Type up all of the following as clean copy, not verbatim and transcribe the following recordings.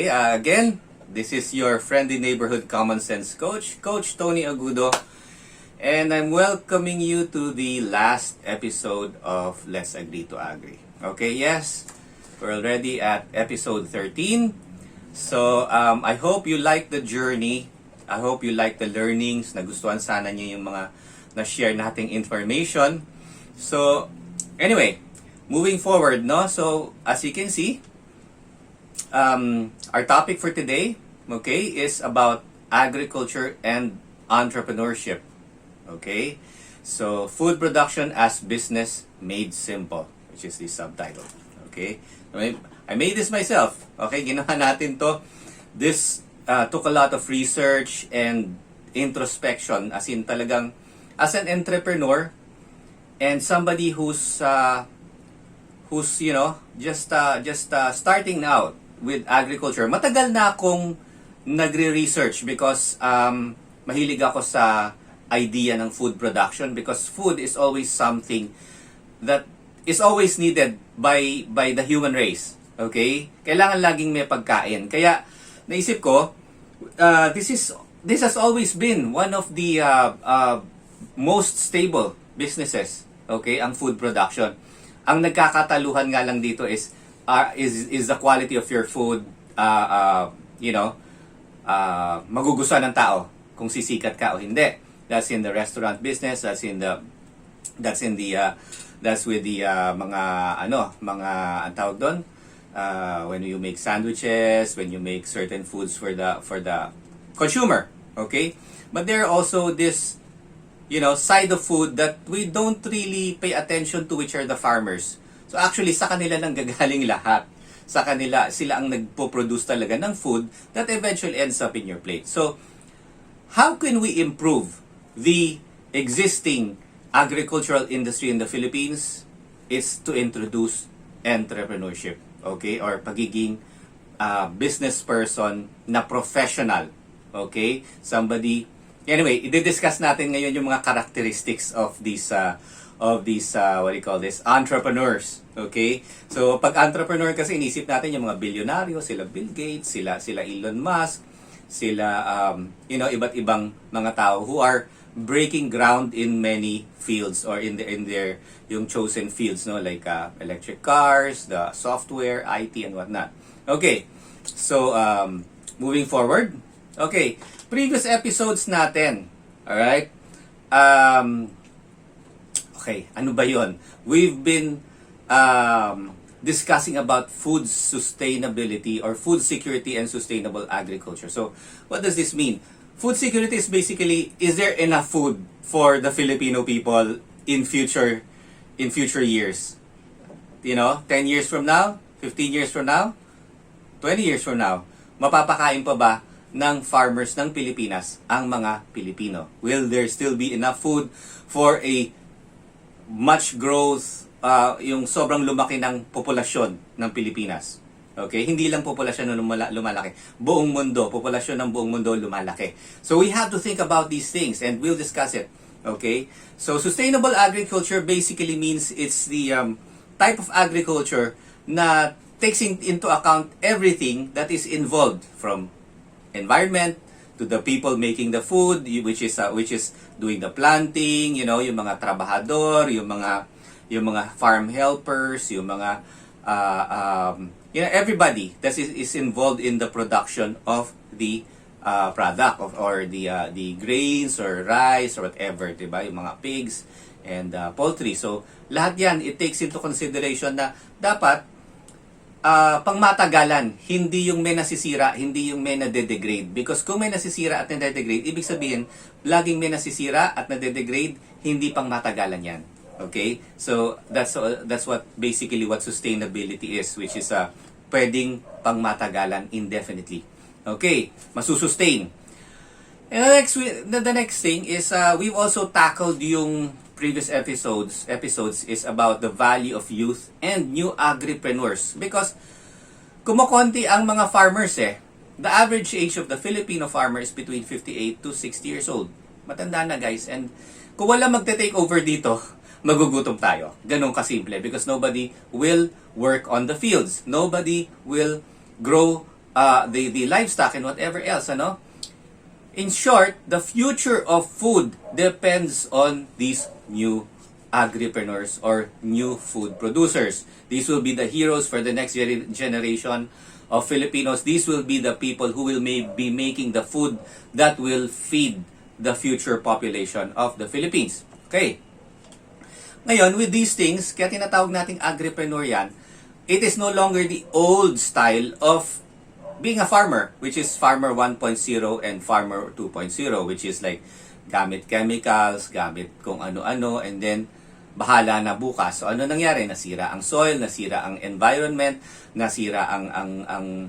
Okay, again, this is your friendly neighborhood common sense coach, Coach Tony Agudo, and I'm welcoming you to the last episode of Let's Agree to Agree. Okay, yes, we're already at episode 13. So, I hope you like the journey. I hope you like the learnings. Nagustuhan sana nyo yung mga na-share nating information. So, anyway, moving forward, no? So, as you can see, our topic for today, okay, is about agriculture and entrepreneurship. Okay? So, food production as business made simple, which is the subtitle. Okay? I made this myself. Okay? Ginawa natin to. This took a lot of research and introspection, as in talagang, as an entrepreneur and somebody who's you know, just starting out with agriculture. Matagal na akong nagre-research because mahilig ako sa idea ng food production, because food is always something that is always needed by the human race. Okay? Kailangan laging may pagkain. Kaya naisip ko, this has always been one of the most stable businesses. Okay? Ang food production. Ang nagkakataluhan nga lang dito is the quality of your food, you know, magugustuhan ng tao kung sisikat ka o hindi. That's in the restaurant business. That's with the mga ang tawag doon, when you make sandwiches, when you make certain foods for the consumer. Okay, but there are also this, you know, side of food that we don't really pay attention to, which are the farmers. So actually, sa kanila nang gagaling lahat. Sa kanila, sila ang nagpo-produce talaga ng food that eventually ends up in your plate. So, how can we improve the existing agricultural industry in the Philippines? Is to introduce entrepreneurship, okay? Or pagiging business person na professional, okay? Somebody, anyway, i-discuss natin ngayon yung mga characteristics of these what do you call this, entrepreneurs. Okay? So, pag entrepreneur kasi, inisip natin yung mga bilyonaryo, sila Bill Gates, sila Elon Musk, sila, you know, iba't ibang mga tao who are breaking ground in many fields, or in their yung chosen fields, no? Like electric cars, the software, IT, and whatnot. Okay. So, moving forward. Okay. Previous episodes natin. Alright? Okay, ano ba yon? We've been discussing about food sustainability, or food security and sustainable agriculture. So, what does this mean? Food security is basically, is there enough food for the Filipino people in future years? You know, 10 years from now, 15 years from now, 20 years from now, mapapakain pa ba ng farmers ng Pilipinas ang mga Pilipino? Will there still be enough food for a much growth, yung sobrang lumaki ng populasyon ng Pilipinas? Okay? Hindi lang populasyon na lumalaki. Buong mundo, populasyon ng buong mundo lumalaki. So we have to think about these things, and we'll discuss it. Okay? So sustainable agriculture basically means it's the type of agriculture na takes into account everything that is involved, from environment to the people making the food, which is doing the planting, you know, yung mga trabahador, yung mga farm helpers, yung mga you know, everybody that is involved in the production of the product or the grains or rice or whatever, diba? Yung mga pigs and poultry. So lahat yan, it takes into consideration na dapat pangmatagalan, hindi yung may nasisira, hindi yung may nade-degrade. Because kung may nasisira at nade-degrade, ibig sabihin, laging may nasisira at nade-degrade, hindi pangmatagalan yan. Okay? So, that's what basically what sustainability is, which is pwedeng pangmatagalan indefinitely. Okay? Masusustain. And the next thing is, we've also tackled yung previous episodes is about the value of youth and new agripreneurs, because kumukonti ang mga farmers eh. The average age of the Filipino farmer is between 58 to 60 years old. Matanda na, guys. And kung wala magte-take over dito, magugutom tayo. Ganun kasimple, because nobody will work on the fields. Nobody will grow the livestock and whatever else, ano? In short, the future of food depends on these new agripreneurs or new food producers. These will be the heroes for the next generation of Filipinos. These will be the people who will be making the food that will feed the future population of the Philippines. Okay. Ngayon, with these things, kaya tinatawag nating agripreneur yan, it is no longer the old style of being a farmer, which is farmer 1.0 and farmer 2.0, which is like gamit chemicals, gamit kung ano-ano, and then bahala na bukas. So ano nangyari? Nasira ang soil, nasira ang environment, nasira ang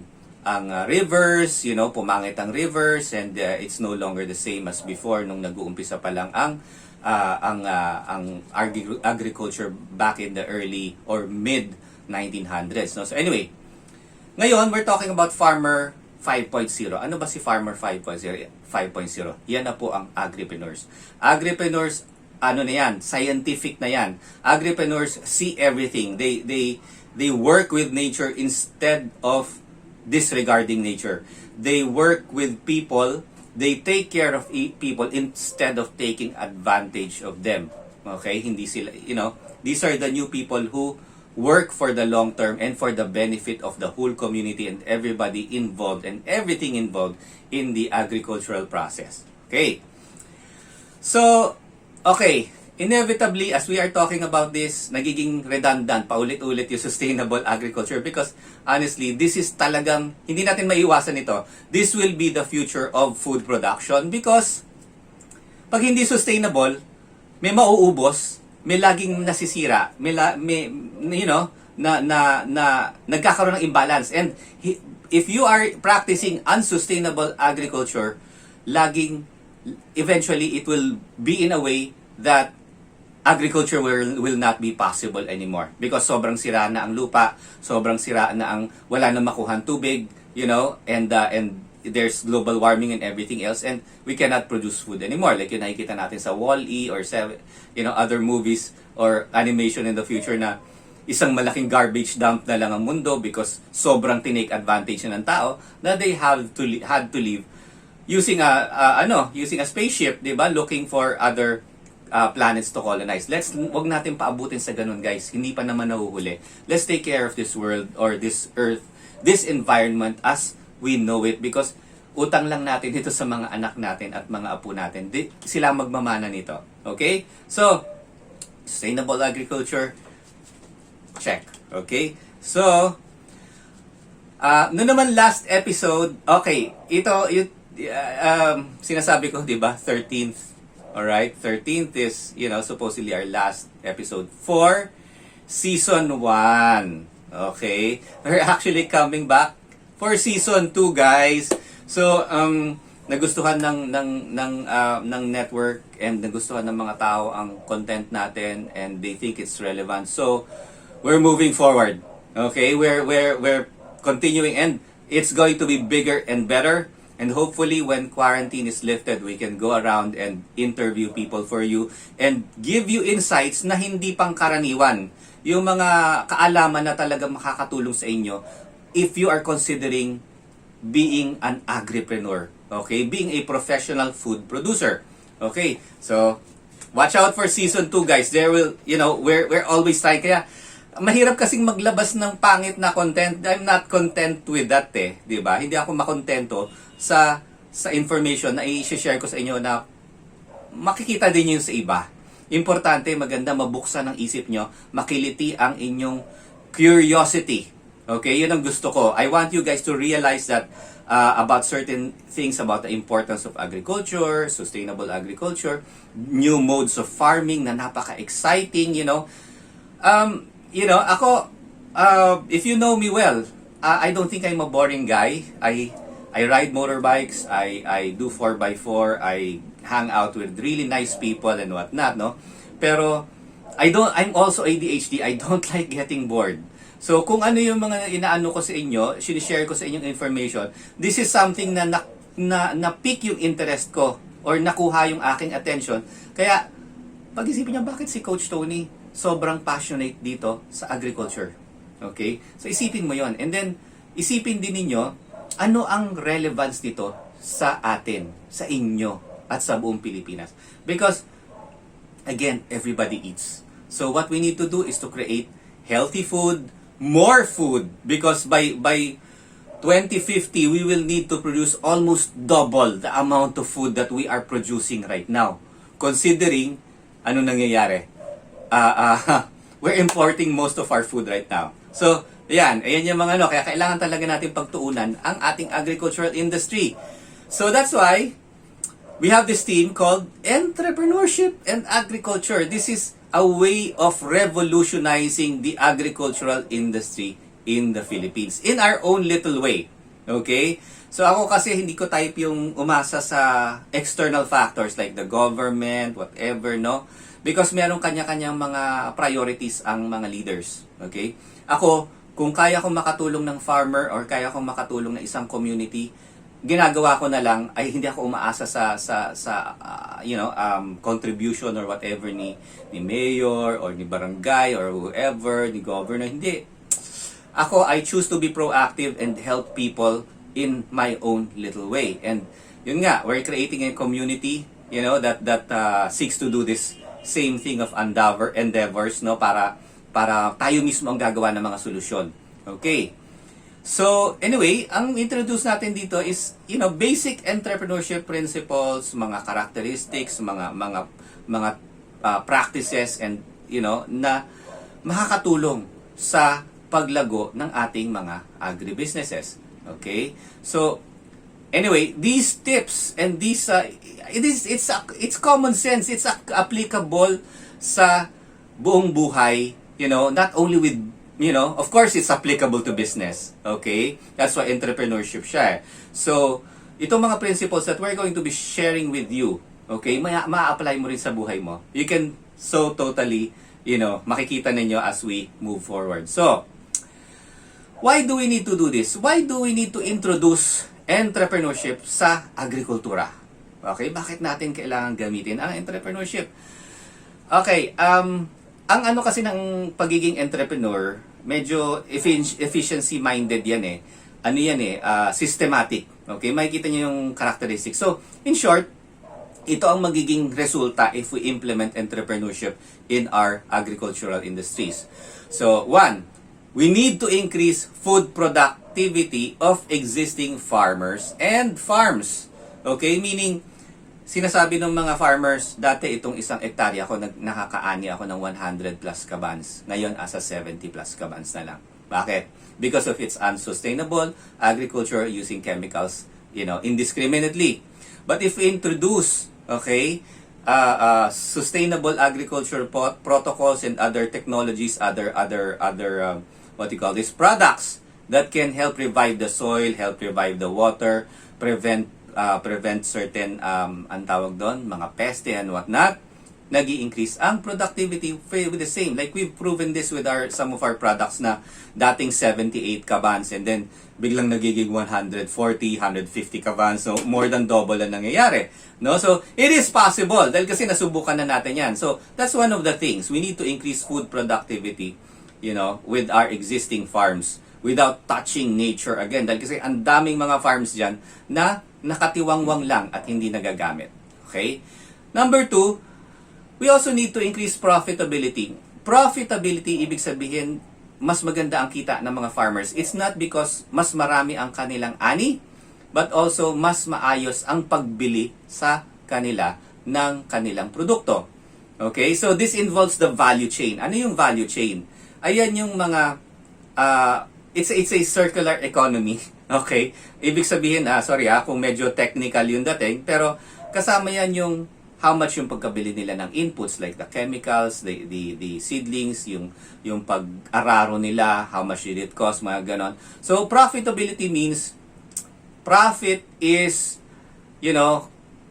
rivers, pumangit ang rivers, and it's no longer the same as before nung nag-uumpisa pa lang ang agriculture back in the early or mid 1900s. No? So anyway, ngayon we're talking about Farmer 5.0. Ano ba si Farmer 5.0? Yan na po ang agripreneurs. Agripreneurs, ano na yan? Scientific na yan. Agripreneurs see everything. They work with nature instead of disregarding nature. They work with people. They take care of people instead of taking advantage of them. Okay? Hindi sila, these are the new people who work for the long term and for the benefit of the whole community and everybody involved and everything involved in the agricultural process. Okay. So, okay. Inevitably, as we are talking about this, nagiging redundant, paulit-ulit yung sustainable agriculture because honestly, this is talagang, hindi natin maiwasan ito. This will be the future of food production because pag hindi sustainable, may mauubos, may laging nasisira, nagkakaroon ng imbalance. And if you are practicing unsustainable agriculture, eventually it will be in a way that agriculture will not be possible anymore because sobrang sira na ang lupa, sobrang sira na ang wala na makuhang tubig, and there's global warming and everything else, and we cannot produce food anymore. Like yung nakikita natin sa Wall-E or other movies or animation in the future na isang malaking garbage dump na lang ang mundo because sobrang tinake advantage ng tao na they had to live using a spaceship, 'di ba? Looking for other planets to colonize. Wag natin paabutin sa ganun, guys. Hindi pa naman nahuhuli. Let's take care of this world or this earth, this environment as we know it because utang lang natin dito sa mga anak natin at mga apo natin. Sila magmamana nito. Okay? So, sustainable agriculture, check. Okay? So, no naman last episode, okay, ito, sinasabi ko, di ba, 13th. Alright? 13th is, supposedly our last episode for season 1. Okay? We're actually coming back for season 2, guys. So, nagustuhan ng network and nagustuhan ng mga tao ang content natin and they think it's relevant. So, we're moving forward. Okay? We're continuing and it's going to be bigger and better. And hopefully when quarantine is lifted, we can go around and interview people for you and give you insights na hindi pangkaraniwan. Yung mga kaalaman na talaga makakatulong sa inyo if you are considering being an agripreneur, okay? Being a professional food producer, okay? So, watch out for season 2, guys. There will, we're always trying. Kaya, mahirap kasing maglabas ng pangit na content. I'm not content with that, di ba? Hindi ako makontento sa information na i-share ko sa inyo na makikita din yun sa iba. Importante, maganda mabuksan ang isip nyo, makiliti ang inyong curiosity. Okay, yun ang gusto ko. I want you guys to realize that about certain things about the importance of agriculture, sustainable agriculture, new modes of farming na napaka-exciting, ako, if you know me well, I don't think I'm a boring guy. I ride motorbikes, I do 4x4, I hang out with really nice people and whatnot, no? Pero, I'm also ADHD, I don't like getting bored. So, kung ano yung mga inaano ko sa inyo, sinishare ko sa inyong information, this is something na na-pick yung interest ko or nakuha yung aking attention. Kaya, pag-isipin niyo, bakit si Coach Tony sobrang passionate dito sa agriculture? Okay? So, isipin mo yon. And then, isipin din ninyo, ano ang relevance nito sa atin, sa inyo, at sa buong Pilipinas? Because, again, everybody eats. So what we need to do is to create healthy food, more food, because by 2050, we will need to produce almost double the amount of food that we are producing right now. Considering, ano nangyayari? We're importing most of our food right now. So, ayan yung mga kaya kailangan talaga natin pagtuunan ang ating agricultural industry. So that's why we have this team called Entrepreneurship and Agriculture. This is a way of revolutionizing the agricultural industry in the Philippines in our own little way. Okay? So ako kasi hindi ko type yung umasa sa external factors like the government, whatever, no? Because meron kanya-kanyang mga priorities ang mga leaders. Okay? Ako, kung kaya kong makatulong ng farmer or kaya kong makatulong ng isang community, ginagawa ko na lang ay hindi ako umaasa sa contribution or whatever ni mayor or ni barangay or whoever, ni governor. Hindi. Ako, I choose to be proactive and help people in my own little way. And yun nga, we're creating a community, that seeks to do this same thing of endeavors, no, para tayo mismo ang gagawa ng mga solusyon. Okay. So, anyway, ang introduce natin dito is, basic entrepreneurship principles, mga characteristics, mga practices and, na makakatulong sa paglago ng ating mga agribusinesses. Okay? So, anyway, these tips and these it's common sense, it's applicable sa buong buhay, not only with of course it's applicable to business. Okay? That's why entrepreneurship siya. So, itong mga principles that we're going to be sharing with you, okay, ma-apply mo rin sa buhay mo. You can so totally, makikita ninyo as we move forward. So, why do we need to do this? Why do we need to introduce entrepreneurship sa agrikultura? Okay, bakit natin kailangan gamitin ang entrepreneurship? Okay, ang ano kasi ng pagiging entrepreneur, medyo efficiency-minded yan eh. Ano yan eh, systematic. Okay, makikita niyo yung characteristics. So, in short, ito ang magiging resulta if we implement entrepreneurship in our agricultural industries. So, one, we need to increase food productivity of existing farmers and farms. Okay? Meaning, sinasabi ng mga farmers, dati itong 1 hektarya ako, nakakaani ako ng 100 plus kabans. Ngayon, asa 70 plus kabans na lang. Bakit? Because of its unsustainable agriculture using chemicals, indiscriminately. But if we introduce, sustainable agriculture protocols and other technologies, other products that can help revive the soil, help revive the water, prevent certain ang tawag doon, mga peste and whatnot, nag-i-increase ang productivity with the same. Like we've proven this with some of our products na dating 78 kabans and then biglang nagiging 140, 150 kabans. So more than double ang nangyayari. No? So it is possible dahil kasi nasubukan na natin yan. So that's one of the things. We need to increase food productivity, with our existing farms without touching nature again. Dahil kasi ang daming mga farms dyan na nakatiwangwang lang at hindi nagagamit. Okay? Number 2, we also need to increase profitability. Profitability, ibig sabihin, mas maganda ang kita ng mga farmers. It's not because mas marami ang kanilang ani, but also mas maayos ang pagbili sa kanila ng kanilang produkto. Okay? So, this involves the value chain. Ano yung value chain? Ayan yung mga, it's a circular economy. Okay? Ibig sabihin, kung medyo technical yung dating, pero kasama yan yung how much yung pagkabili nila ng inputs like the chemicals, the seedlings, yung pag-araro nila, how much did it cost, mga ganon. So, profitability means profit is,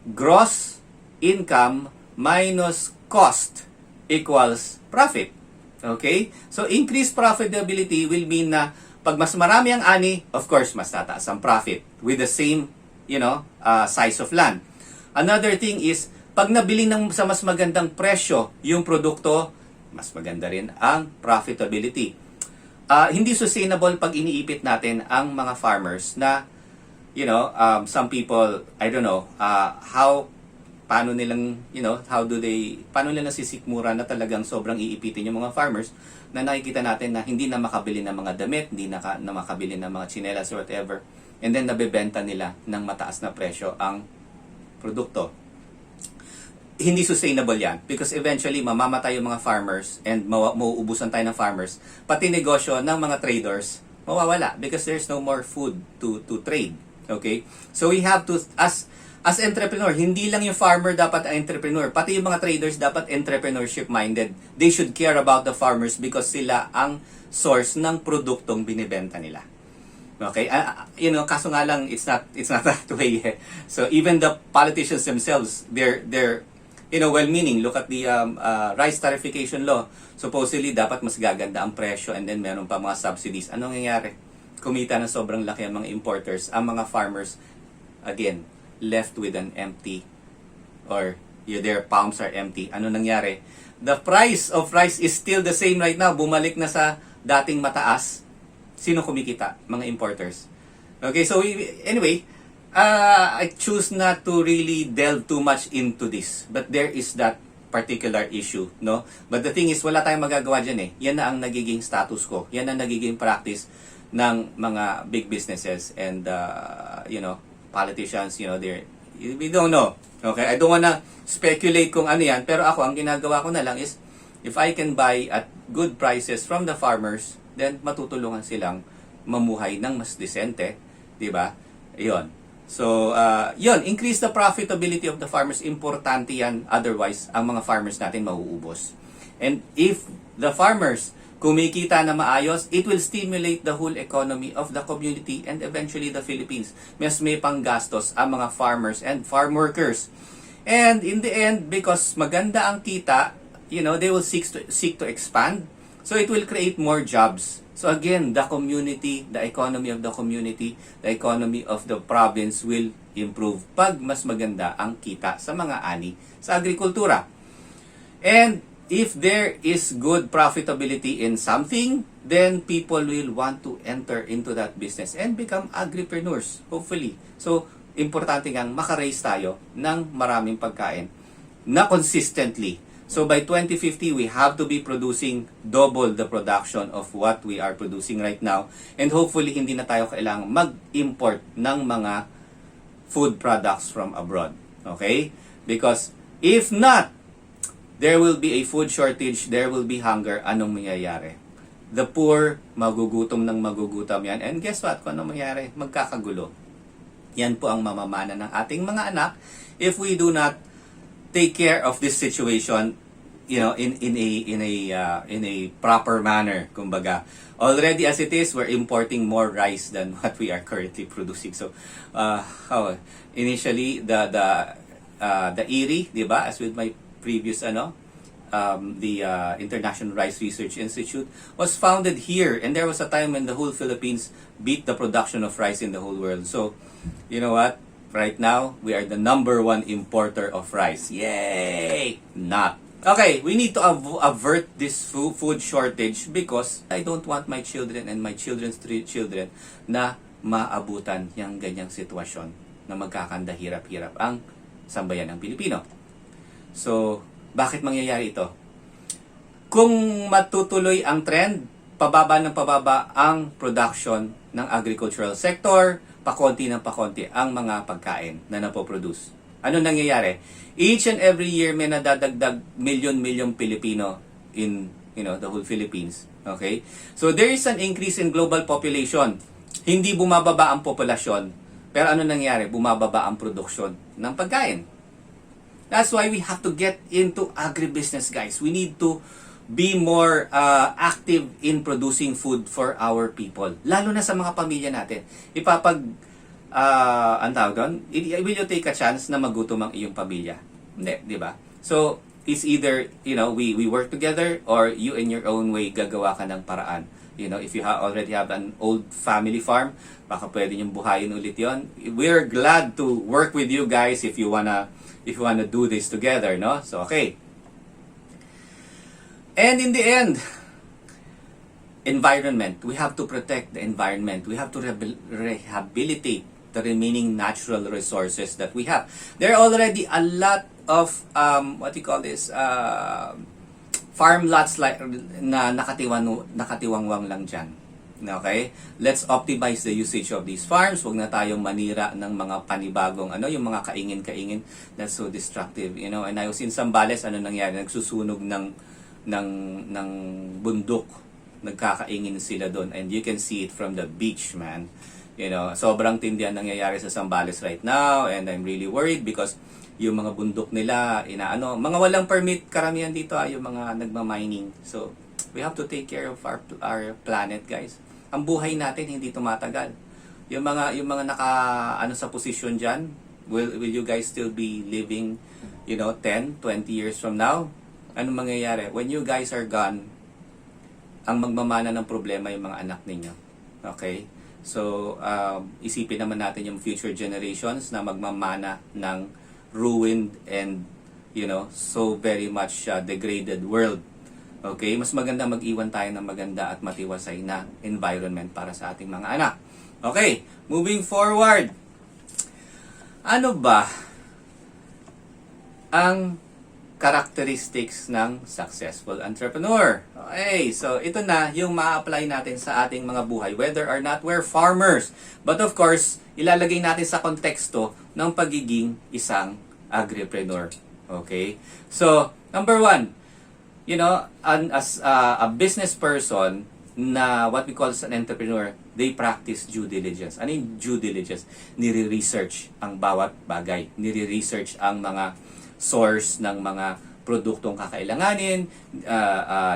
gross income minus cost equals profit. Okay? So, increased profitability will mean na pag mas marami ang ani, of course, mas tataas ang profit with the same, size of land. Another thing is, pag nabili sa mas magandang presyo yung produkto, mas maganda rin ang profitability. Hindi sustainable pag iniipit natin ang mga farmers na some people, I don't know, paano nila sisikmura na talagang sobrang iipitin yung mga farmers na nakikita natin na hindi na makabili ng mga damit, hindi na makabili ng mga tsinelas or whatever, and then nabebenta nila ng mataas na presyo ang produkto. Hindi sustainable yan because eventually mamamatay yung mga farmers and mauubusan tayo ng farmers, pati negosyo ng mga traders mawawala because there's no more food to trade. Okay? So we have to, as entrepreneur, hindi lang yung farmer dapat ang entrepreneur, pati yung mga traders dapat entrepreneurship minded. They should care about the farmers because sila ang source ng produktong binibenta nila. Okay? Kaso nga lang it's not that way. So even the politicians themselves, they're well-meaning. Look at the rice tarification law. Supposedly dapat mas gaganda ang presyo and then meron pa mga subsidies. Anong nangyayari? Kumita na sobrang laki ang mga importers, ang mga farmers again left with an empty or their palms are empty. Ano nangyari? The price of rice is still the same right now. Bumalik na sa dating mataas. Sino kumikita? Mga importers. Okay, so anyway, I choose not to really delve too much into this. But there is that particular issue, no? But the thing is, wala tayong magagawa dyan eh. Yan na ang nagiging status quo. Yan ang nagiging practice ng mga big businesses and, politicians, we don't know. Okay, I don't wanna speculate kung ano yan, pero ako, ang ginagawa ko na lang is, if I can buy at good prices from the farmers, then matutulungan silang mamuhay ng mas decente, di ba? Iyon. So, increase the profitability of the farmers. Importante yan, otherwise, ang mga farmers natin mauubos. And if the farmers kumikita na maayos, it will stimulate the whole economy of the community and eventually the Philippines. Mas may panggastos ang mga farmers and farm workers. And in the end, because maganda ang kita, they will seek to expand. So it will create more jobs. So again, the community, the economy of the community, the economy of the province will improve pag mas maganda ang kita sa mga ani sa agrikultura. And if there is good profitability in something, then people will want to enter into that business and become agripreneurs, hopefully. So, importante ngang makaraise tayo ng maraming pagkain na consistently. So, by 2050, we have to be producing double the production of what we are producing right now. And hopefully, hindi na tayo kailangang mag-import ng mga food products from abroad. Okay? Because if not, there will be a food shortage, there will be hunger. Anong mangyayari? The poor, magugutom ng magugutom yan. And guess what? Kung anong mangyayari? Magkakagulo. Yan po ang mamamana ng ating mga anak if we do not take care of this situation, in a proper manner. Kumbaga, already as it is, we're importing more rice than what we are currently producing. So, initially the IRI, di ba? As with my previous the International Rice Research Institute was founded here, and there was a time when the whole Philippines beat the production of rice in the whole world. So, you know what? Right now, we are the #1 importer of rice. Yay! Not. Okay, we need to avert this food shortage because I don't want my children and my children's 3 children na maabutan yung ganyang sitwasyon na magkakanda hirap-hirap ang sambayan ng Pilipino. So, bakit mangyayari ito? Kung matutuloy ang trend, pababa ng pababa ang production ng agricultural sector, pakonti ng pakonti ang mga pagkain na napoproduce. Ano nangyayari? Each and every year may nadadagdag milyon-milyong Pilipino in the whole Philippines. Okay? So there is an increase in global population. Hindi bumababa ang populasyon, pero ano nangyayari? Bumababa ang produksyon ng pagkain. That's why we have to get into agribusiness, guys. We need to be more active in producing food for our people. Lalo na sa mga pamilya natin. Ang tawag doon, will you take a chance na magutom ang iyong pamilya? Hindi, di ba? So, it's either, we work together or you in your own way gagawa ka ng paraan. If you already have an old family farm, baka pwede niyong buhayin ulit yon. We're glad to work with you guys if you wanna do this together, no? So, okay. And in the end, environment. We have to protect the environment. We have to rehabilitate the remaining natural resources that we have. There are already a lot of what you call this farm lots like na nakatiwangwang lang dyan. Okay? Let's optimize the usage of these farms. Huwag na tayong manira ng mga panibagong yung mga kaingin-kaingin that's so destructive, And I was in Zambales, nangyari? Nagsusunog ng bundok. Nagkakaingin sila doon, and you can see it from the beach, man. Sobrang tindi ang nangyayari sa Zambales right now, and I'm really worried because yung mga bundok nila, mga walang permit karamihan dito, yung mga nagma-mining. So, we have to take care of our planet, guys. Ang buhay natin hindi tumatagal. Yung mga naka sa posisyon diyan, will you guys still be living 10, 20 years from now? Anong mangyayari? When you guys are gone, ang magmamana ng problema yung mga anak ninyo. Okay? So, isipin naman natin yung future generations na magmamana ng ruined and so very much degraded world. Okay, mas maganda mag-iwan tayo ng maganda at matiwasay na environment para sa ating mga anak. Okay, moving forward. Ano ba ang characteristics ng successful entrepreneur? Okay, so ito na yung ma-apply natin sa ating mga buhay, whether or not we're farmers. But of course, ilalagay natin sa konteksto ng pagiging isang agripreneur. Okay? So, number one, as a business person na what we call as an entrepreneur, they practice due diligence. Ano yung due diligence? Nire-research ang bawat bagay. Nire-research ang mga source ng mga produktong kakailanganin,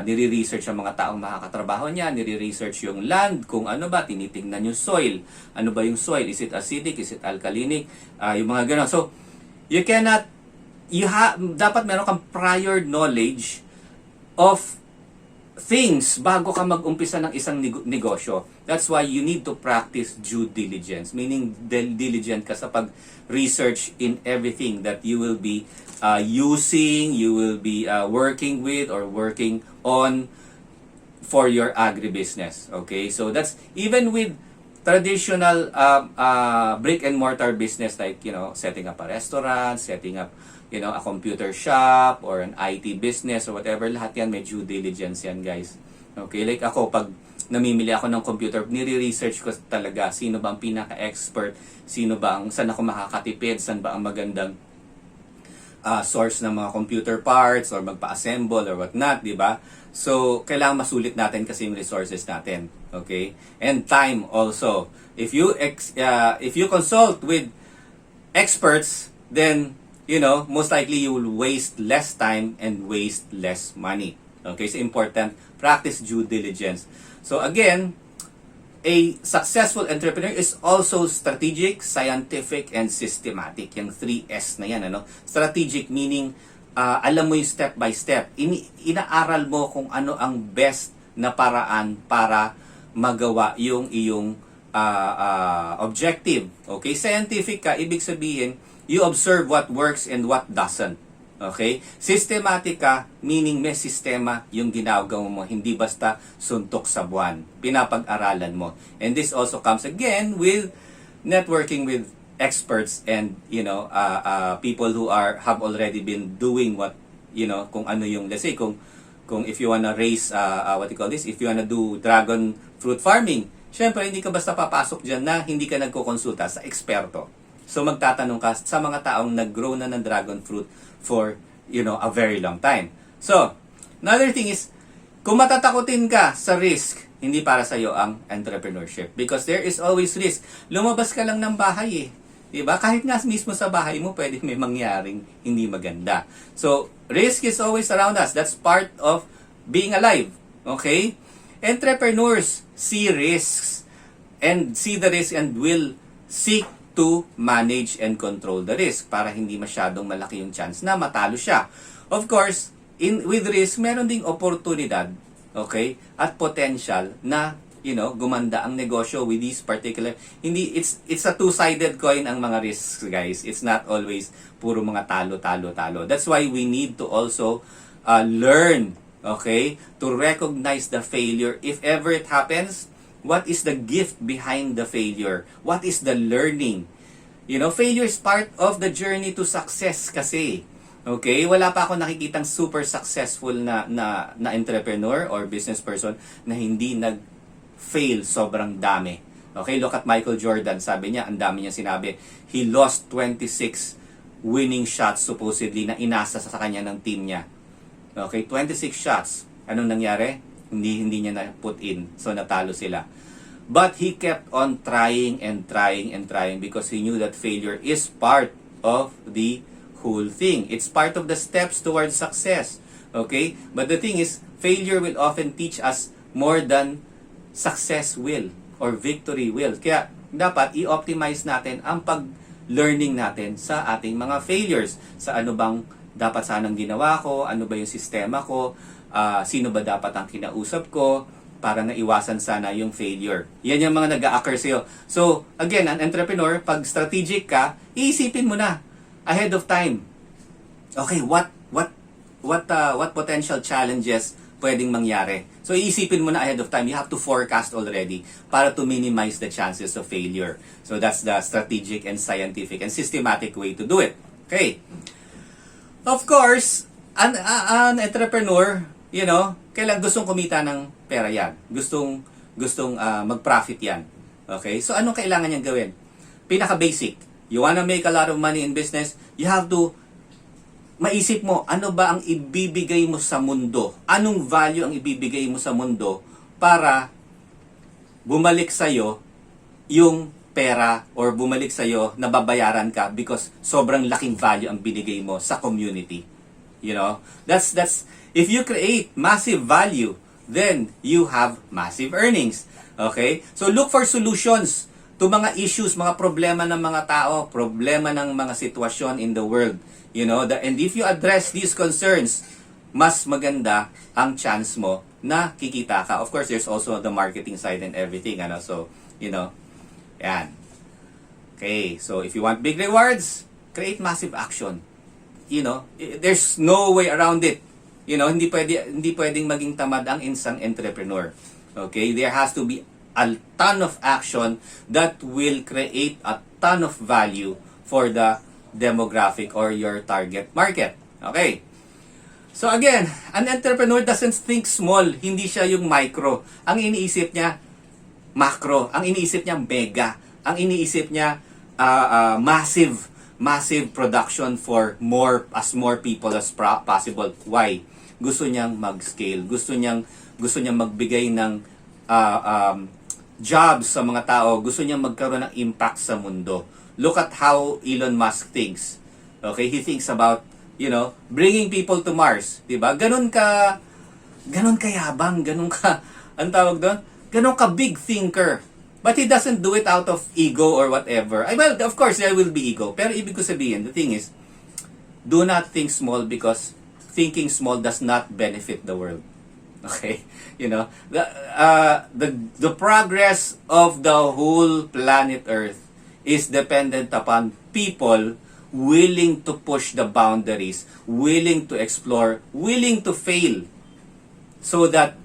nire-research ang mga taong makakatrabaho niya, nire-research yung land, kung ano ba, tinitingnan yung soil. Ano ba yung soil? Is it acidic? Is it alkalinic? Yung mga gano'n. So, dapat meron kang prior knowledge of things bago ka mag-umpisa ng isang negosyo. That's why you need to practice due diligence. Meaning, diligent ka sa pag-research in everything that you will be using, you will be working with, or working on for your agribusiness. Okay? So, that's even with traditional brick and mortar business like, setting up a restaurant, setting up a computer shop or an IT business or whatever, lahat yan may due diligence yan, guys. Okay, like ako, pag namimili ako ng computer, nire-research ko talaga sino ba ang pinaka-expert, saan ako makakatipid, saan ba ang magandang source ng mga computer parts or magpa-assemble or whatnot, di ba? So, kailangan masulit natin kasi yung resources natin. Okay? And time also. If you consult with experts, then most likely you will waste less time and waste less money. Okay, so important, practice due diligence. So again, a successful entrepreneur is also strategic, scientific, and systematic. Yung 3S na yan, Strategic meaning, alam mo yung step by step. Inaaral mo kung ano ang best na paraan para magawa yung iyong objective. Okay, scientific ka, ibig sabihin, you observe what works and what doesn't. Okay? Systematic ka, meaning may sistema yung ginagawa mo, hindi basta suntok sa buwan. Pinapag-aralan mo. And this also comes again with networking with experts and, people who have already been doing what, kung ano yung, let's say, kung if you wanna raise, if you wanna do dragon fruit farming, syempre, hindi ka basta papasok dyan na hindi ka nagkukonsulta sa eksperto. So, magtatanong ka sa mga taong nag-grow na ng dragon fruit for, a very long time. So, another thing is, kung matatakutin ka sa risk, hindi para sa'yo ang entrepreneurship. Because there is always risk. Lumabas ka lang ng bahay Diba? Kahit nga mismo sa bahay mo, pwede may mangyaring hindi maganda. So, risk is always around us. That's part of being alive. Okay? Entrepreneurs see risks and see the risk and will seek to manage and control the risk para hindi masyadong malaki yung chance na matalo siya. Of course, with risk, meron ding oportunidad, okay, at potential na, gumanda ang negosyo with these particular, it's a two-sided coin ang mga risks, guys. It's not always puro mga talo. That's why we need to also learn, okay, to recognize the failure if ever it happens. What is the gift behind the failure? What is the learning? Failure is part of the journey to success kasi. Okay? Wala pa ako nakikitang super successful na entrepreneur or business person na hindi nag-fail sobrang dami. Okay? Look at Michael Jordan. Sabi niya, ang dami niya sinabi. He lost 26 winning shots supposedly na inasa sa kanya ng team niya. Okay? 26 shots. Anong nangyari? Hindi niya na put in. So, natalo sila. But he kept on trying and trying and trying because he knew that failure is part of the whole thing. It's part of the steps towards success. Okay? But the thing is, failure will often teach us more than success will or victory will. Kaya dapat i-optimize natin ang pag-learning natin sa ating mga failures. Sa ano bang dapat sanang ginawa ko, ano ba yung sistema ko, sino ba dapat ang kinausap ko, para naiwasan sana yung failure. Yan yung mga nag-a-occur sa'yo. So, again, an entrepreneur, pag strategic ka, iisipin mo na ahead of time. Okay, what potential challenges pwedeng mangyari? So, iisipin mo na ahead of time. You have to forecast already para to minimize the chances of failure. So, that's the strategic and scientific and systematic way to do it. Okay. Of course, an entrepreneur, kailan gustong kumita ng pera yan. Gustong mag-profit yan. Okay? So, anong kailangan niyang gawin? Pinaka-basic. You wanna make a lot of money in business, you have to maisip mo, ano ba ang ibibigay mo sa mundo? Anong value ang ibibigay mo sa mundo para bumalik sa'yo yung pera or bumalik sa'yo na babayaran ka because sobrang laking value ang binigay mo sa community. That's if you create massive value, then you have massive earnings. Okay? So look for solutions to mga issues, mga problema ng mga tao, problema ng mga sitwasyon in the world. And if you address these concerns, mas maganda ang chance mo na kikita ka. Of course, there's also the marketing side and everything. So, yan. Okay, so if you want big rewards, create massive action. There's no way around it. Hindi pwedeng maging tamad ang isang entrepreneur. Okay? There has to be a ton of action that will create a ton of value for the demographic or your target market. Okay? So again, an entrepreneur doesn't think small. Hindi siya yung micro. Ang iniisip niya, macro. Ang iniisip niya, mega. Ang iniisip niya, massive production for more people as possible. Why? Gusto niyang mag-scale. Gusto niyang magbigay ng jobs sa mga tao. Gusto niyang magkaroon ng impact sa mundo. Look at how Elon Musk thinks. Okay, he thinks about, bringing people to Mars, 'di ba? Ganon kayabang, ang tawag doon, ganon ka big thinker. But he doesn't do it out of ego or whatever. Well, of course, there will be ego. Pero ibig ko sabihin, the thing is, do not think small because thinking small does not benefit the world. Okay? The progress of the whole planet Earth is dependent upon people willing to push the boundaries, willing to explore, willing to fail. So that,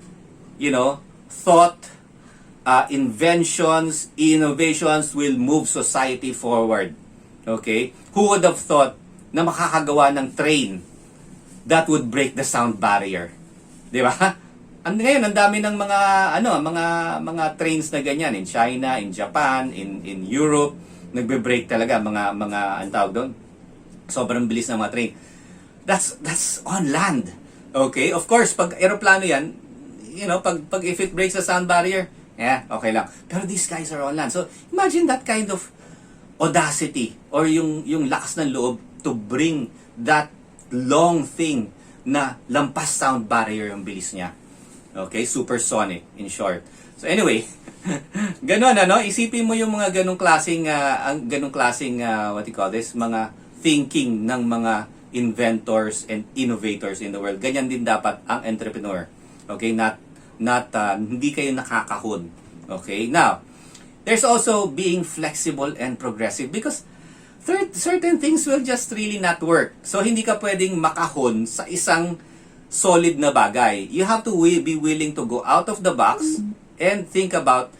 thought, inventions, innovations will move society forward. Okay? Who would have thought na makakagawa ng train that would break the sound barrier? 'Di ba? Ngayon, ang dami ng mga trains na ganyan in China, in Japan, in Europe, nagbe-break talaga mga ang tawag doon. Sobrang bilis ng mga train. That's on land. Okay? Of course, pag eroplano 'yan, pag if it breaks the sound barrier, okay lang. Pero these guys are on land. So, imagine that kind of audacity or yung lakas ng loob to bring that long thing na lampas sound barrier yung bilis niya. Okay? Supersonic, in short. So, anyway, ganon, isipin mo yung mga ganong klaseng, what you call this, mga thinking ng mga inventors and innovators in the world. Ganyan din dapat ang entrepreneur. Okay? Hindi kayo nakakahon. Okay? Now, there's also being flexible and progressive because certain things will just really not work. So, hindi ka pwedeng makahon sa isang solid na bagay. You have to be willing to go out of the box and think about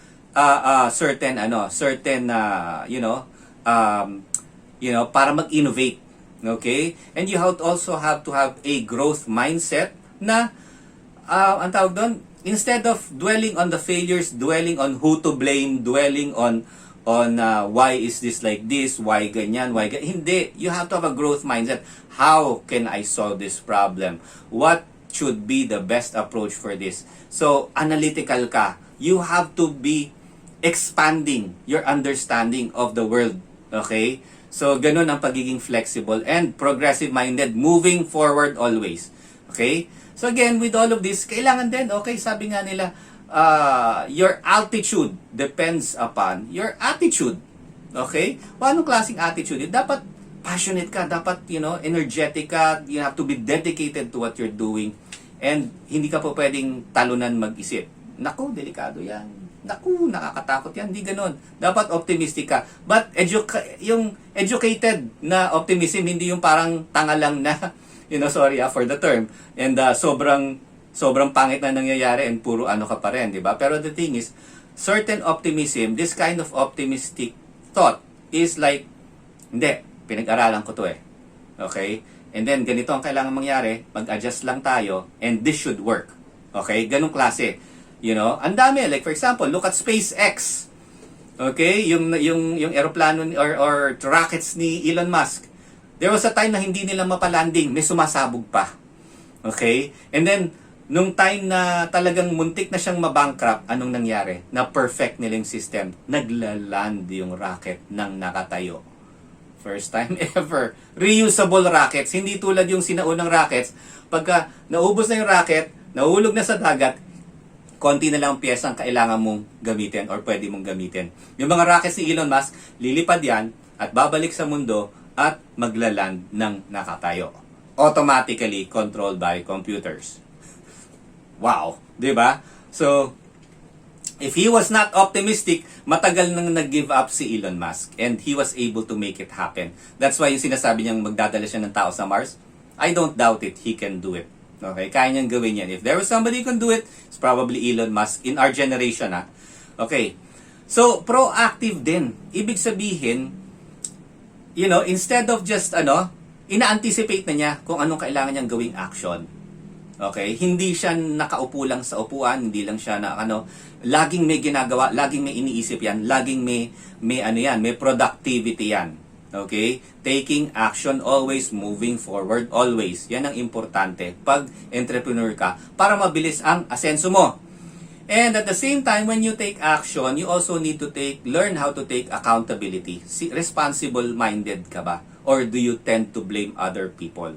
certain para mag-innovate. Okay? And you also have to have a growth mindset na ang tawag doon, instead of dwelling on the failures, dwelling on who to blame, dwelling on why is this like this, why ganyan, hindi. You have to have a growth mindset. How can I solve this problem? What should be the best approach for this? So, analytical ka. You have to be expanding your understanding of the world. Okay? So, ganun ang pagiging flexible and progressive-minded, moving forward always. Okay? So again, with all of this, kailangan din, okay, sabi nga nila, your altitude depends upon your attitude. Okay? Anong klaseng attitude? Dapat passionate ka, dapat, energetic ka, you have to be dedicated to what you're doing, and hindi ka po pwedeng talunan mag-isip. Naku, delikado yan. Naku, nakakatakot yan. Hindi ganun. Dapat optimistic ka. But yung educated na optimism, hindi yung parang tanga lang na, sorry for the term, and sobrang pangit na nangyayari and puro ano ka pa rin, di ba? Pero the thing is, certain optimism, this kind of optimistic thought is like, hindi, pinag-aralan ko to Okay? And then, ganito ang kailangan mangyari, mag-adjust lang tayo, and this should work. Okay? Ganong klase. Ang dami. Like, for example, look at SpaceX. Okay? Yung aeroplano or rockets ni Elon Musk. There was a time na hindi nila mapalanding, may sumasabog pa. Okay? And then, nung time na talagang muntik na siyang mabankrupt, anong nangyari? Na-perfect nila yung system. Naglaland yung rocket ng nakatayo. First time ever. Reusable rockets. Hindi tulad yung sinaunang rockets. Pagka naubos na yung rocket, nahulog na sa dagat, konti na lang ang piyesa ang kailangan mong gamitin or pwede mong gamitin. Yung mga rockets ni Elon Musk, lilipad yan at babalik sa mundo at maglaland ng nakatayo. Automatically controlled by computers. Wow! Diba? So, if he was not optimistic, matagal nang nag-give up si Elon Musk and he was able to make it happen. That's why yung sinasabi niyang magdadala siya ng tao sa Mars, I don't doubt it, he can do it. Okay? Kaya niyang gawin yan. If there was somebody who can do it, it's probably Elon Musk in our generation. Okay. So, proactive din. Ibig sabihin, instead of just, ina-anticipate na niya kung anong kailangan niyang gawing action. Okay? Hindi siya nakaupo lang sa upuan, hindi lang siya laging may ginagawa, laging may iniisip yan, laging may productivity yan. Okay? Taking action, always moving forward, always. Yan ang importante pag entrepreneur ka para mabilis ang asenso mo. And at the same time, when you take action, you also need to learn how to take accountability. Responsible-minded ka ba? Or do you tend to blame other people?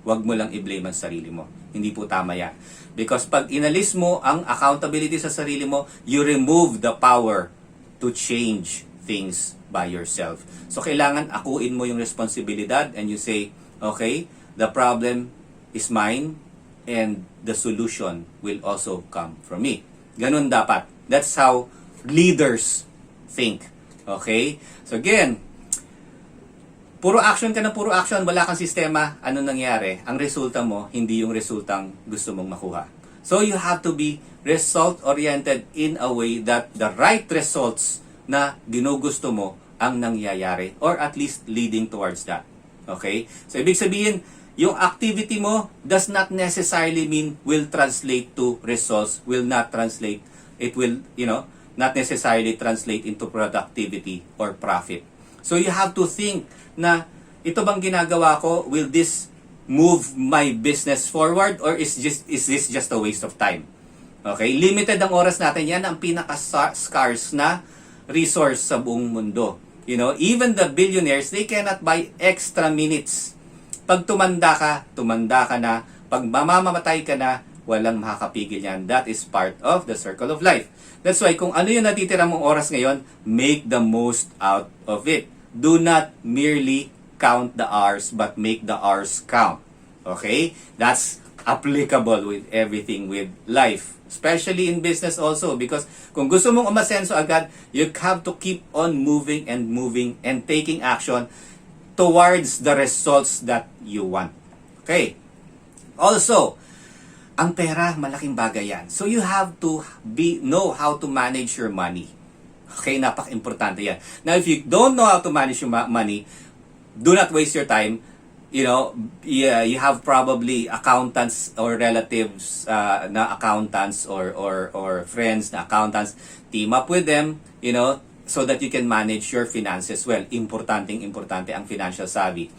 Huwag mo lang i-blame ang sarili mo. Hindi po tama yan. Because pag inalis mo ang accountability sa sarili mo, you remove the power to change things by yourself. So, kailangan akuin mo yung responsibilidad and you say, okay, the problem is mine and the solution will also come from me. Ganun dapat. That's how leaders think. Okay? So again, puro action ka na puro action, wala kang sistema, ano nangyari? Ang resulta mo, hindi yung resultang gusto mong makuha. So you have to be result-oriented in a way that the right results na ginugusto mo ang nangyayari or at least leading towards that. Okay? So ibig sabihin, yung activity mo does not necessarily mean will translate to results, will not translate, it will, not necessarily translate into productivity or profit. So you have to think na ito bang ginagawa ko, will this move my business forward or is this just a waste of time? Okay? Limited ang oras natin. Yan ang pinaka-scarce na resource sa buong mundo. Even the billionaires, they cannot buy extra minutes. Pag tumanda ka na. Pag mamamatay ka na, walang makakapigil yan. That is part of the circle of life. That's why kung ano yung natitira mong oras ngayon, make the most out of it. Do not merely count the hours, but make the hours count. Okay? That's applicable with everything with life. Especially in business also. Because kung gusto mong umasenso agad, you have to keep on moving and taking action towards the results that you want. Okay? Also, ang pera, malaking bagay yan. So you have to know how to manage your money. Okay, napaka-importante yan. Now, if you don't know how to manage your money, do not waste your time. You know, yeah, you have probably accountants or relatives na accountants or friends na accountants. Team up with them, you know, so that you can manage your finances well. Importante ang financial savvy.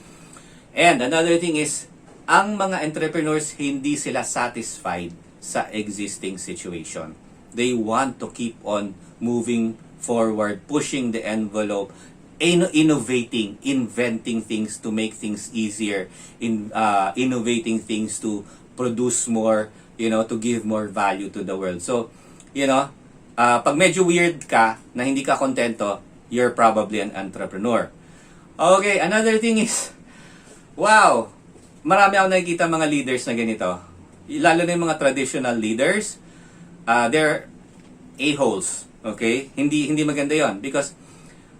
And another thing is, ang mga entrepreneurs, hindi sila satisfied sa existing situation. They want to keep on moving forward, pushing the envelope, innovating, inventing things to make things easier, innovating things to produce more, you know, to give more value to the world. So, you know, pag medyo weird ka, na hindi ka kontento, you're probably an entrepreneur. Okay, another thing is, wow, marami ako nakikita mga leaders na ganito. Lalo na yung mga traditional leaders, they're a-holes. Okay? Hindi maganda yon because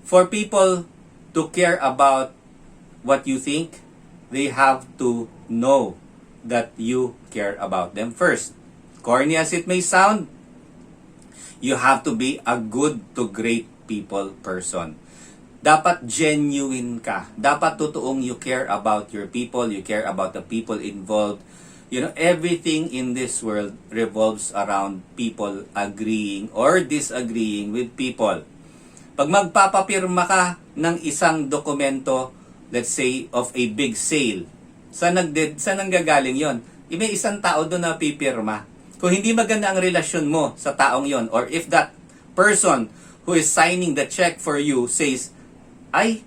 for people to care about what you think, they have to know that you care about them first. Corny as it may sound, you have to be a good to great people person. Dapat genuine ka. Dapat totoong you care about your people, you care about the people involved. You know, everything in this world revolves around people agreeing or disagreeing with people. Pag magpapapirma ka ng isang dokumento, let's say, of a big sale, saan nanggagaling yon? May isang tao doon na pipirma. Kung hindi maganda ang relasyon mo sa taong yon, or if that person who is signing the check for you says, ay,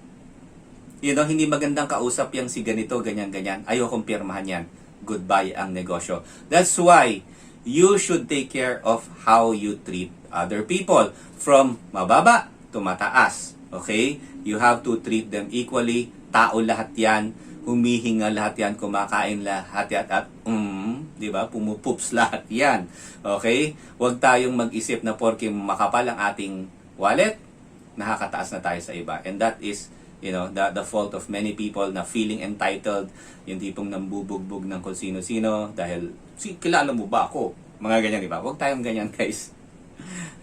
you know, hindi magandang kausap yang si ganito, ganyan-ganyan, ayokong pirmahan yan, goodbye ang negosyo. That's why you should take care of how you treat other people, from mababa to mataas. Okay? You have to treat them equally. Tao lahat yan, humihinga lahat yan, kumakain lahat yan, at di ba, pumupups lahat yan. Okay? Huwag tayong mag-isip na porke makapal ang ating wallet, nakakataas na tayo sa iba. And that is, you know, the fault of many people na feeling entitled, yung tipong nambubugbog ng kung sino-sino dahil, kilala mo ba ako? Mga ganyan, di ba? Huwag tayong ganyan, guys.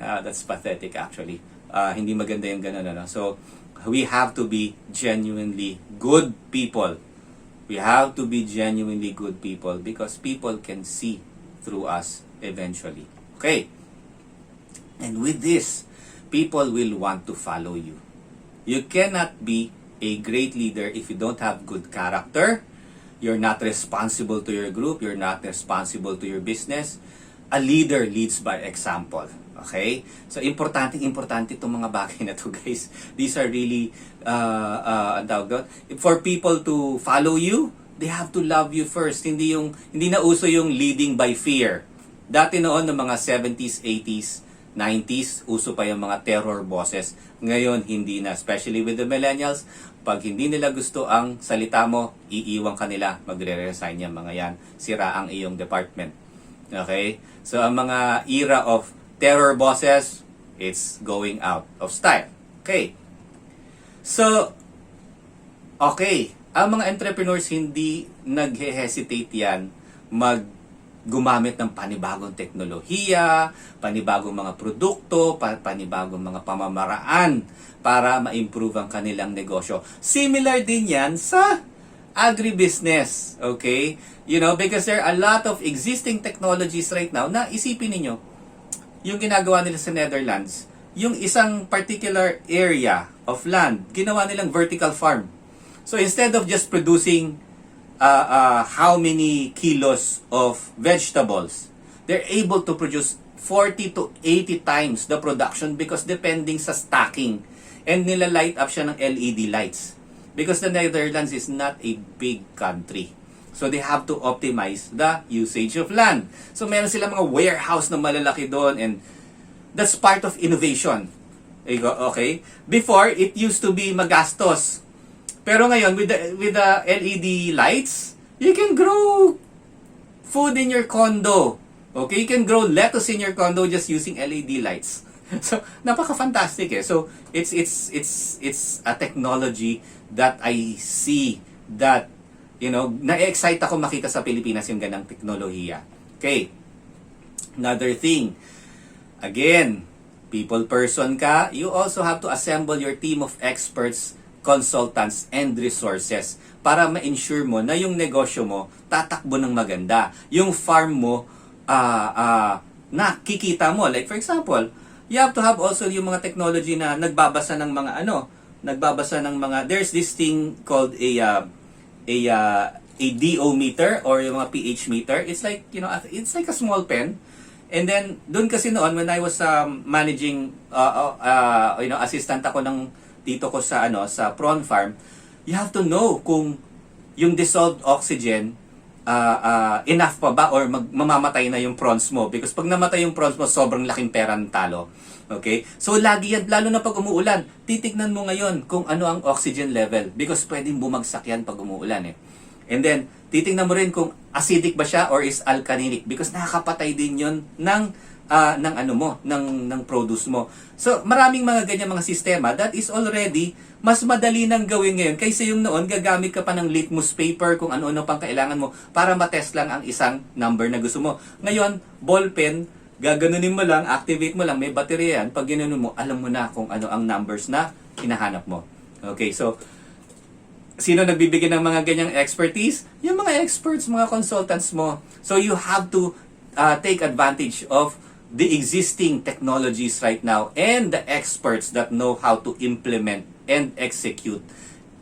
That's pathetic, actually. Hindi maganda yung ganun, ano? So, we have to be genuinely good people. We have to be genuinely good people because people can see through us eventually. Okay? And with this, people will want to follow you. You cannot be a great leader if you don't have good character. You're not responsible to your group. You're not responsible to your business. A leader leads by example. Okay? So, importante itong mga bagay na to, guys. These are really, for people to follow you, they have to love you first. Hindi na uso yung leading by fear. Dati noon, ng mga 70s, 80s, 90s, uso pa yung mga terror bosses. Ngayon, hindi na. Especially with the millennials, pag hindi nila gusto ang salita mo, iiwan ka nila, magre-resign yung mga yan. Sira ang iyong department. Okay? So, ang mga era of terror bosses, it's going out of style. Okay? So, okay. Ang mga entrepreneurs, hindi nag-hesitate yan gumamit ng panibagong teknolohiya, panibagong mga produkto, panibagong mga pamamaraan para ma-improve ang kanilang negosyo. Similar din yan sa agribusiness, okay? You know, because there are a lot of existing technologies right now na isipin ninyo, yung ginagawa nila sa Netherlands, yung isang particular area of land, ginawa nilang vertical farm. So instead of just producing how many kilos of vegetables, they're able to produce 40 to 80 times the production because depending sa stacking. And nila-light up siya ng LED lights. Because the Netherlands is not a big country. So they have to optimize the usage of land. So meron silang mga warehouse na malalaki doon, and that's part of innovation. Okay? Before, it used to be magastos. Pero ngayon, with the LED lights, you can grow food in your condo. Okay? You can grow lettuce in your condo just using LED lights. So, napaka-fantastic eh. So, it's a technology that I see that, you know, na-excite ako makita sa Pilipinas yung ganang teknolohiya. Okay? Another thing, again, people person ka, you also have to assemble your team of experts, consultants, and resources para ma-ensure mo na yung negosyo mo tatakbo ng maganda. Yung farm mo, nakikita mo. Like for example, you have to have also yung mga technology na nagbabasa ng mga there's this thing called a DO meter or yung mga pH meter. It's like, it's like a small pen. And then, doon kasi noon, when I was managing, assistant ako ng dito ko sa, sa prawn farm, you have to know kung yung dissolved oxygen, enough pa ba or mamamatay na yung prawns mo. Because pag namatay yung prawns mo, sobrang laking pera ng talo. Okay? So, lagi yan, lalo na pag umuulan, titignan mo ngayon kung ano ang oxygen level. Because pwedeng bumagsak yan pag umuulan eh. And then, titingnan mo rin kung acidic ba siya or is alkalinic because nakakapatay din 'yon ng produce mo. So, maraming mga ganyan mga sistema that is already mas madali nang gawin ngayon kaysa yung noon gagamit ka pa ng litmus paper kung ano-ano pang kailangan mo para matest lang ang isang number na gusto mo. Ngayon, ballpen, gaganunin mo lang, activate mo lang, may baterya yan. Pag ginanon mo, alam mo na kung ano ang numbers na hinahanap mo. Okay, so sino nagbibigay ng mga ganyang expertise? Yung mga experts, mga consultants mo. So you have to take advantage of the existing technologies right now and the experts that know how to implement and execute,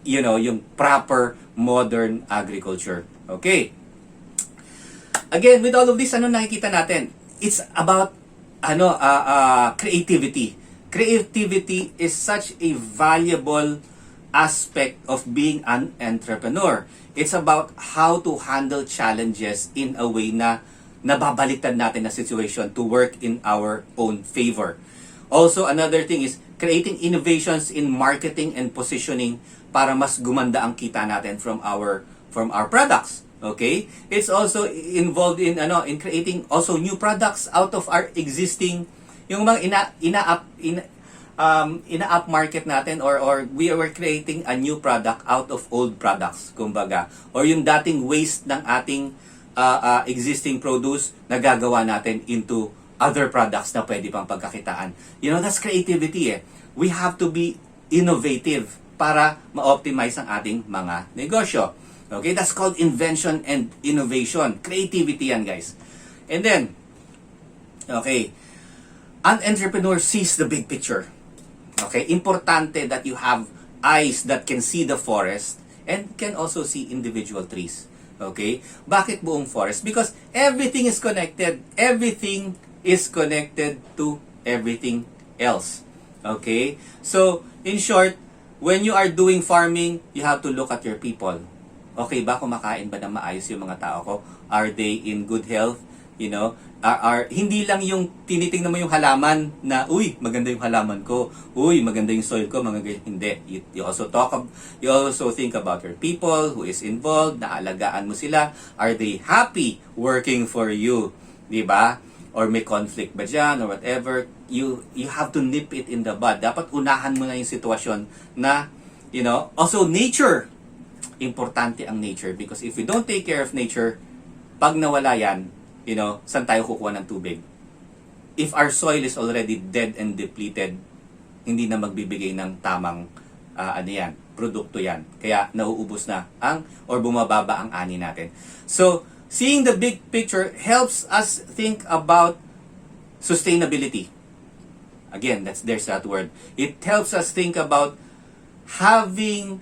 yung proper modern agriculture. Okay. Again, with all of this, nakikita natin? It's about creativity. Creativity is such a valuable aspect of being an entrepreneur. It's about how to handle challenges in a way na nababaliktad natin na situation to work in our own favor. Also, another thing is creating innovations in marketing and positioning para mas gumanda ang kita natin from our products. Okay? It's also involved in creating also new products out of our existing yung mga ina-up market natin or we were creating a new product out of old products, kumbaga. Or yung dating waste ng ating existing produce na gagawa natin into other products na pwede pang pagkakitaan. That's creativity eh. We have to be innovative para ma-optimize ang ating mga negosyo. Okay, that's called invention and innovation. Creativity yan, guys. And then, okay, an entrepreneur sees the big picture. Okay, importante that you have eyes that can see the forest and can also see individual trees. Okay? Bakit buong forest? Because everything is connected. Everything is connected to everything else. Okay? So, in short, when you are doing farming, you have to look at your people. Okay ba? Kumakain ba ng maayos yung mga tao ko? Are they in good health? Hindi lang yung tinitingnan mo yung halaman na, uy, maganda yung halaman ko. Uy, maganda yung soil ko. Hindi. You also think about your people who is involved, naalagaan mo sila. Are they happy working for you? Diba? Or may conflict ba dyan or whatever. You have to nip it in the bud. Dapat unahan mo na yung sitwasyon na, also nature. Importante ang nature because if we don't take care of nature, pag nawala yan, saan tayo kukuha ng tubig? If our soil is already dead and depleted, hindi na magbibigay ng tamang produkto yan. Kaya nauubos na or bumababa ang ani natin. So, seeing the big picture helps us think about sustainability. Again, there's that word. It helps us think about having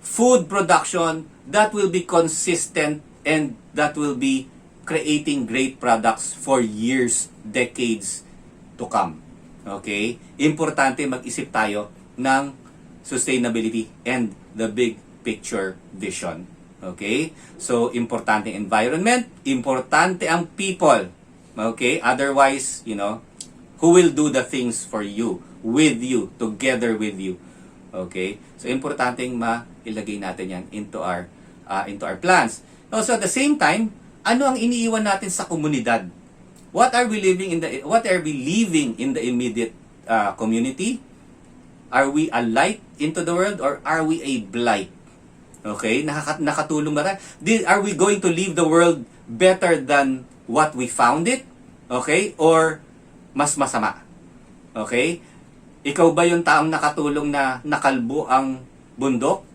food production that will be consistent and that will be creating great products for years, decades to come. Okay? Importante mag-isip tayo ng sustainability and the big picture vision. Okay? So, importante environment, importante ang people. Okay? Otherwise, who will do the things for you, with you, together with you. Okay? So, importanteng mailagay natin yan into our plans. Also, at the same time, ano ang iniiwan natin sa komunidad? What are we leaving in the immediate community? Are we a light into the world or are we a blight? Okay? Nakatulong ba tayo? Are we going to leave the world better than what we found it? Okay? Or mas masama? Okay? Ikaw ba yung taong nakatulong na nakalbo ang bundok?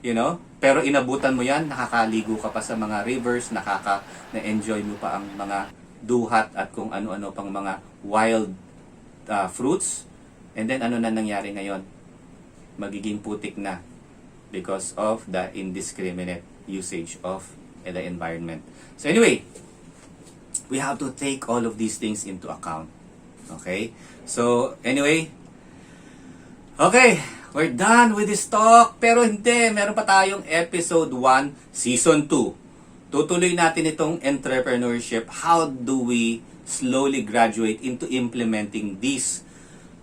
You know? Pero inabutan mo yan, nakakaligo ka pa sa mga rivers, na-enjoy mo pa ang mga duhat at kung ano-ano pang mga wild fruits. And then ano na nangyari ngayon? Magiging putik na because of the indiscriminate usage of the environment. So anyway, we have to take all of these things into account. Okay? So anyway, okay, we're done with this talk. Pero hindi, meron pa tayong episode 1, season 2. Tutuloy natin itong entrepreneurship. How do we slowly graduate into implementing these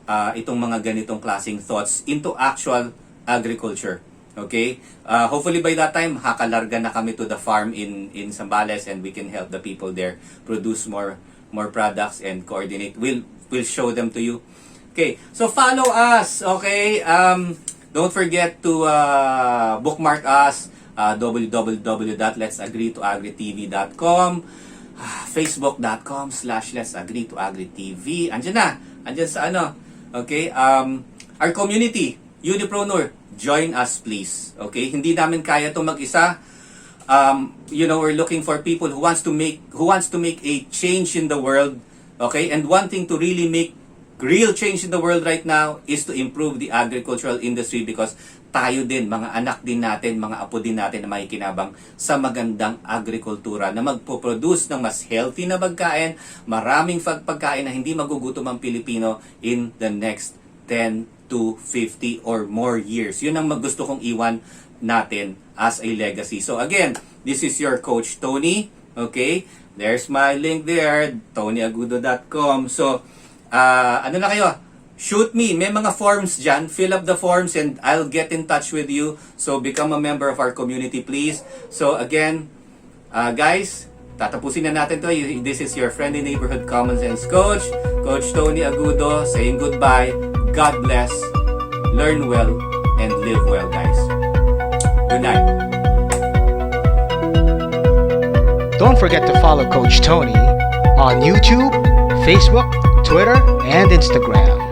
itong mga ganitong klaseng thoughts into actual agriculture. Okay? Hopefully by that time, hakalarga na kami to the farm in Zambales and we can help the people there produce more products and coordinate. We'll show them to you. Okay, so follow us. Okay, don't forget to bookmark us. www.letsagreetoagritv.com, facebook.com/letsagreetoagritv. Andyan sa ano. Okay, our community, Unipreneur, join us please. Okay, hindi namin kaya to mag-isa. We're looking for people who wants to make a change in the world. Okay, and wanting to really make real change in the world right now is to improve the agricultural industry because tayo din, mga anak din natin, mga apo din natin na makikinabang sa magandang agrikultura na magpo-produce ng mas healthy na pagkain, maraming pagkain na hindi magugutom ang Pilipino in the next 10 to 50 or more years. Yun ang gusto kong iwan natin as a legacy. So again, this is your Coach Tony. Okay? There's my link there, tonyagudo.com. So, ano na kayo? Shoot me. May mga forms dyan. Fill up the forms and I'll get in touch with you. So, become a member of our community, please. So, again, guys, tatapusin na natin to. This is your friendly neighborhood common sense coach, Coach Tony Agudo, saying goodbye. God bless. Learn well and live well, guys. Good night. Don't forget to follow Coach Tony on YouTube, Facebook, Twitter, and Instagram.